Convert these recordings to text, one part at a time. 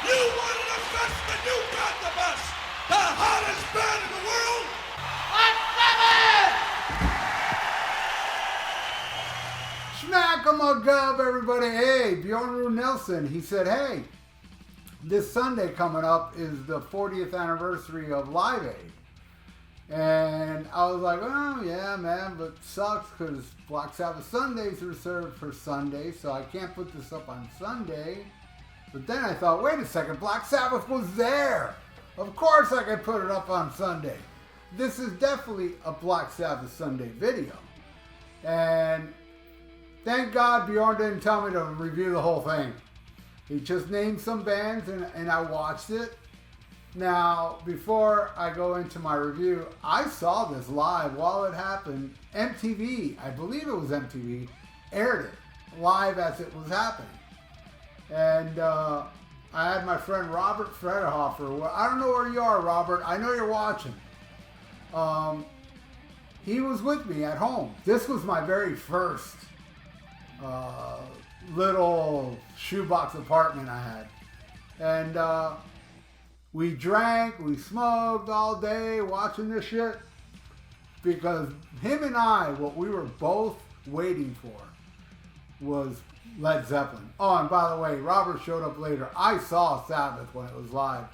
You wanted the best, and you got the best. The hottest band in the world. Smack 'em a gub, everybody. Hey, Bjørn-Rune Nilsen. He said, hey, this Sunday coming up is the 40th anniversary of Live Aid. And I was like, oh, yeah, man, but it sucks because Black Sabbath Sundays are reserved for Sunday, so I can't put this up on Sunday. But then I thought, wait a second, Black Sabbath was there. Of course I could put it up on Sunday. This is definitely a Black Sabbath Sunday video. And thank God Bjorn didn't tell me to review the whole thing. He just named some bands and I watched it. Now, before I go into my review, I saw this live while it happened. MTV, I believe it was MTV, aired it live as it was happening. And I had my friend Robert Frederhofer. I don't know where you are, Robert. I know you're watching. He was with me at home. This was my very first little shoebox apartment I had. And we drank, we smoked all day watching this shit. Because him and I, what we were both waiting for was Led Zeppelin. Oh, and by the way, Robert showed up later. I saw Sabbath when it was live.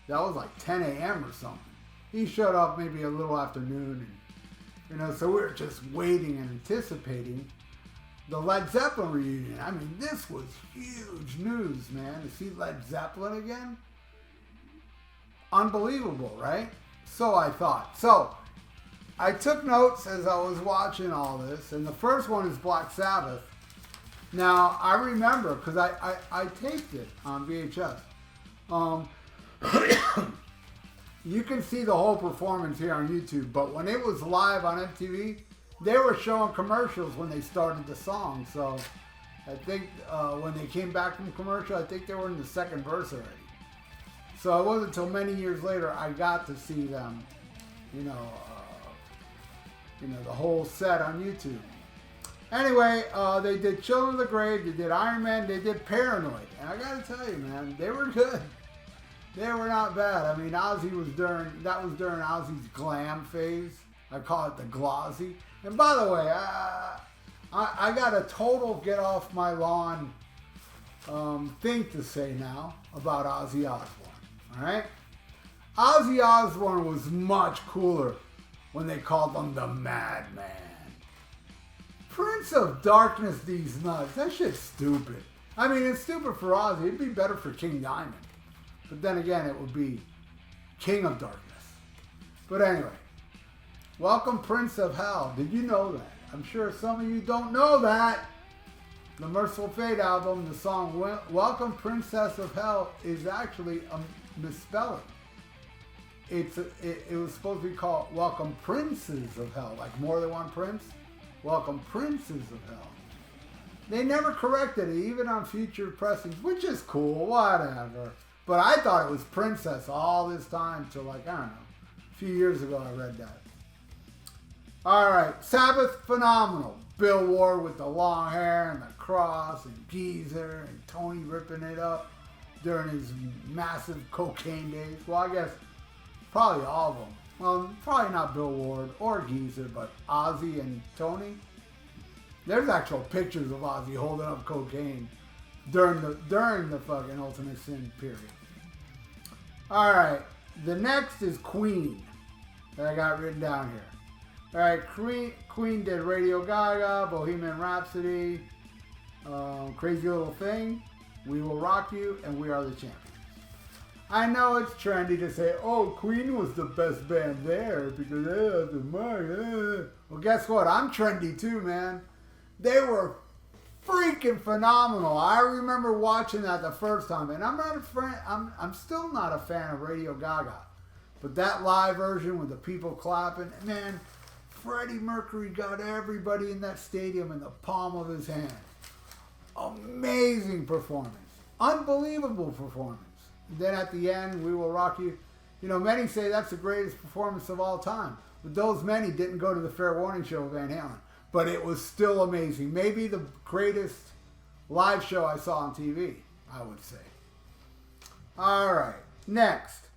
That was like 10 a.m. or something. He showed up maybe a little after noon. And, so we were just waiting and anticipating the Led Zeppelin reunion. I mean, this was huge news, man. To see Led Zeppelin again? Unbelievable, right? So I thought. So I took notes as I was watching all this. And the first one is Black Sabbath. Now, I remember, because I taped it on VHS. You can see the whole performance here on YouTube, but when it was live on MTV, they were showing commercials when they started the song. So I think when they came back from commercial, I think they were in the second verse already. So it wasn't until many years later I got to see them, the whole set on YouTube. Anyway, they did Children of the Grave, they did Iron Man, they did Paranoid. And I gotta tell you, man, they were good. They were not bad. I mean, Ozzy was during Ozzy's glam phase. I call it the glossy. And by the way, I got a total get off my lawn thing to say now about Ozzy Osbourne. All right? Ozzy Osbourne was much cooler when they called him the Madman. Prince of Darkness, these nuts. That shit's stupid. I mean, it's stupid for Ozzy. It'd be better for King Diamond. But then again, it would be King of Darkness. But anyway, welcome Prince of Hell. Did you know that? I'm sure some of you don't know that. The Merciful Fate album, the song Welcome Princess of Hell is actually a misspelling. It was supposed to be called Welcome Princes of Hell, like more than one prince. Welcome Princes of Hell. They never corrected it, even on future pressings, which is cool, whatever. But I thought it was Princess all this time till like, I don't know, a few years ago I read that. All right, Sabbath, phenomenal. Bill Ward with the long hair and the cross and Geezer and Tony ripping it up during his massive cocaine days. Well, I guess probably all of them. Well, probably not Bill Ward or Geezer, but Ozzy and Tony. There's actual pictures of Ozzy holding up cocaine during the fucking Ultimate Sin period. All right, the next is Queen that I got written down here. All right, Queen did Radio Gaga, Bohemian Rhapsody, Crazy Little Thing, We Will Rock You, and We Are the Champions. I know it's trendy to say, oh, Queen was the best band there because they had the money. Well, guess what? I'm trendy too, man. They were freaking phenomenal. I remember watching that the first time, and I'm still not a fan of Radio Gaga, but that live version with the people clapping, man, Freddie Mercury got everybody in that stadium in the palm of his hand. Amazing performance. Unbelievable performance. Then at the end, We Will Rock You. You know, many say that's the greatest performance of all time. But those many didn't go to the Fair Warning show of Van Halen. But it was still amazing. Maybe the greatest live show I saw on TV, I would say. All right. Next.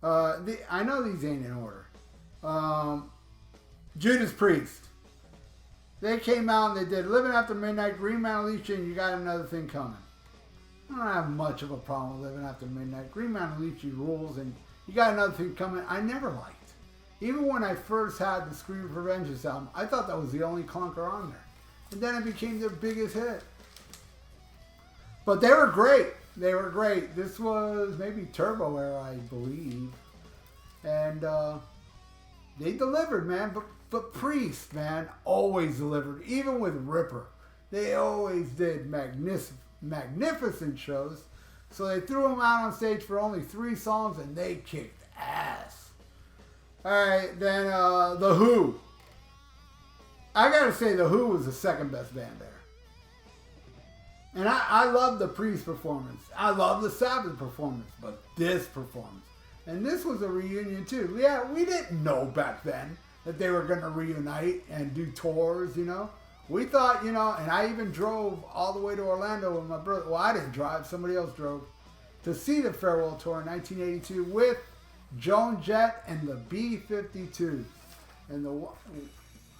I know these ain't in order. Judas Priest. They came out and they did Living After Midnight, Green Man Unleashed, and You Got Another Thing Coming. I don't have much of a problem with Living After Midnight. Green Man Unleashed rules, and You Got Another Thing Coming I never liked. Even when I first had the Scream for Vengeance album, I thought that was the only clunker on there. And then it became their biggest hit. But they were great. They were great. This was maybe Turbo era, I believe. And they delivered, man. But Priest, man, always delivered. Even with Ripper. They always did magnificent shows. So they threw them out on stage for only 3 songs and they kicked ass. Alright, then The Who. I gotta say, The Who was the second best band there. And I love the Priest performance. I love the Sabbath performance. But this performance. And this was a reunion too. Yeah, we didn't know back then that they were going to reunite and do tours, you know. We thought, you know, and I even drove all the way to Orlando with my brother. Well, I didn't drive. Somebody else drove. To see the farewell tour in 1982 with Joan Jett and the B-52s. And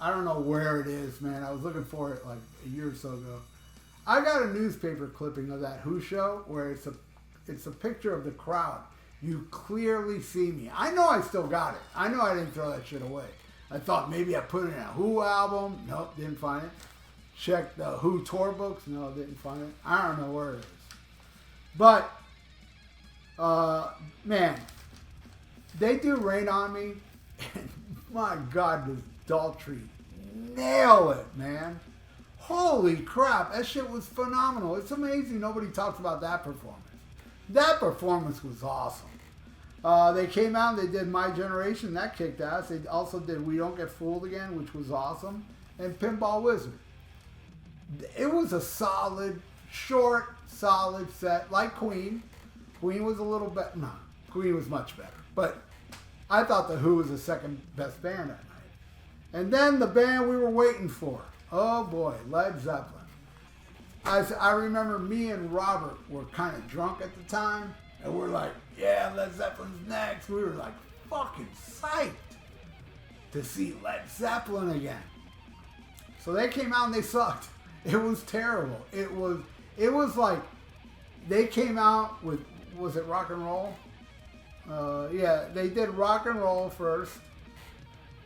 I don't know where it is, man. I was looking for it like a year or so ago. I got a newspaper clipping of that Who show where it's a picture of the crowd. You clearly see me. I know I still got it. I know I didn't throw that shit away. I thought maybe I put it in a Who album. Nope, didn't find it. Checked the Who tour books. No, didn't find it. I don't know where it is. But, man, they do Rain on Me. And my God, does Daltrey nail it, man. Holy crap, that shit was phenomenal. It's amazing nobody talks about that performance. That performance was awesome. They came out and they did My Generation. That kicked ass. They also did We Don't Get Fooled Again, which was awesome. And Pinball Wizard. It was a solid, short, solid set. Like Queen. Queen was a little better. No, Queen was much better. But I thought The Who was the second best band that night. And then the band we were waiting for. Oh boy, Led Zeppelin. I remember me and Robert were kind of drunk at the time, and we're like, yeah, Led Zeppelin's next. We were like fucking psyched to see Led Zeppelin again. So they came out and they sucked. It was terrible. It was like they came out with, was it Rock and Roll? Yeah, they did Rock and Roll first,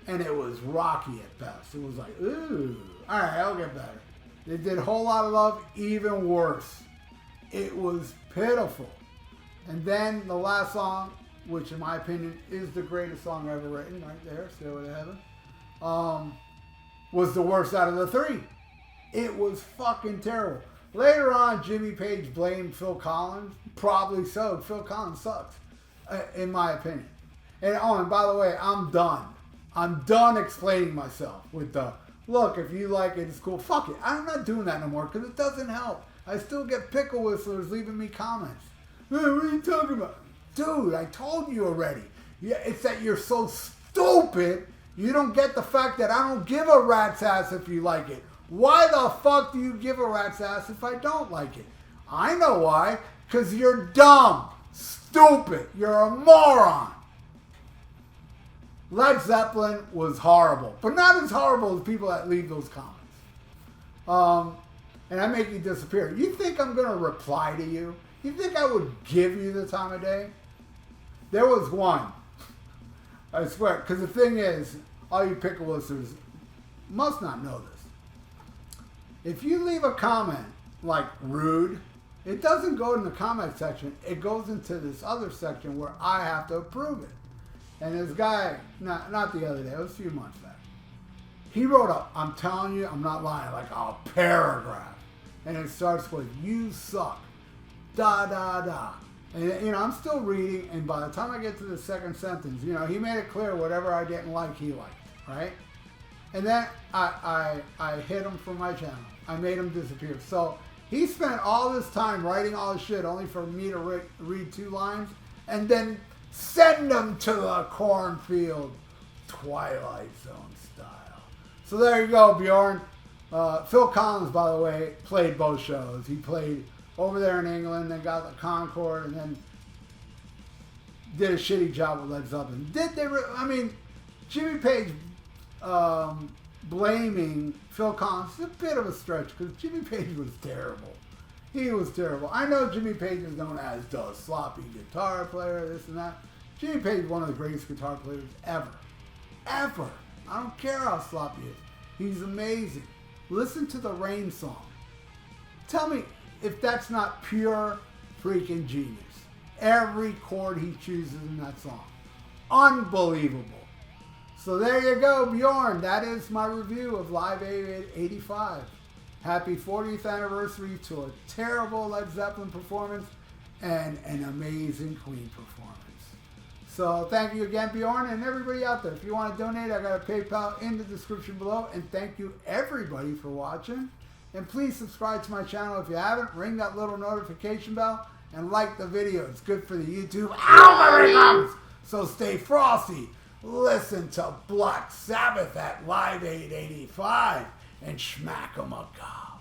and it was rocky at best. It was like, ooh, all right, I'll get better. They did Whole Lot of Love, even worse. It was pitiful. And then the last song, which in my opinion is the greatest song ever written, right there, Stairway to Heaven, was the worst out of the 3. It was fucking terrible. Later on, Jimmy Page blamed Phil Collins. Probably so. Phil Collins sucks, in my opinion. And by the way, I'm done. I'm done explaining myself with the, look, if you like it, it's cool. Fuck it. I'm not doing that no more because it doesn't help. I still get pickle whistlers leaving me comments. Hey, what are you talking about? Dude, I told you already. Yeah, it's that you're so stupid, you don't get the fact that I don't give a rat's ass if you like it. Why the fuck do you give a rat's ass if I don't like it? I know why. Because you're dumb. Stupid. You're a moron. Led Zeppelin was horrible. But not as horrible as people that leave those comments. And I make you disappear. You think I'm going to reply to you? You think I would give you the time of day? There was one. I swear. Because the thing is, all you pickle listeners must not know this. If you leave a comment like rude, it doesn't go in the comment section. It goes into this other section where I have to approve it. And this guy, not the other day, it was a few months back, he wrote up, I'm telling you, I'm not lying, like a paragraph. And it starts with, you suck, da, da, da. And, you know, I'm still reading, and by the time I get to the second sentence, you know, he made it clear whatever I didn't like, he liked, right? And then I hit him from my channel. I made him disappear. So he spent all this time writing all this shit only for me to read 2 lines and then send them to the cornfield, Twilight Zone style. So there you go, Bjorn. Phil Collins, by the way, played both shows. He played over there in England, then got the Concorde, and then did a shitty job with Led Zeppelin. Did they? I mean, Jimmy Page blaming Phil Collins is a bit of a stretch because Jimmy Page was terrible. He was terrible. I know Jimmy Page is known as the sloppy guitar player, this and that. Jimmy Page is one of the greatest guitar players ever. Ever. I don't care how sloppy he is. He's amazing. Listen to the Rain song. Tell me if that's not pure freaking genius. Every chord he chooses in that song. Unbelievable. So there you go, Bjorn. That is my review of Live Aid 85. Happy 40th anniversary to a terrible Led Zeppelin performance and an amazing Queen performance. So thank you again, Bjorn, and everybody out there. If you want to donate, I got a PayPal in the description below. And thank you, everybody, for watching. And please subscribe to my channel if you haven't. Ring that little notification bell and like the video. It's good for the YouTube algorithms. So stay frosty. Listen to Black Sabbath at Live Aid 85 and smack 'em a god.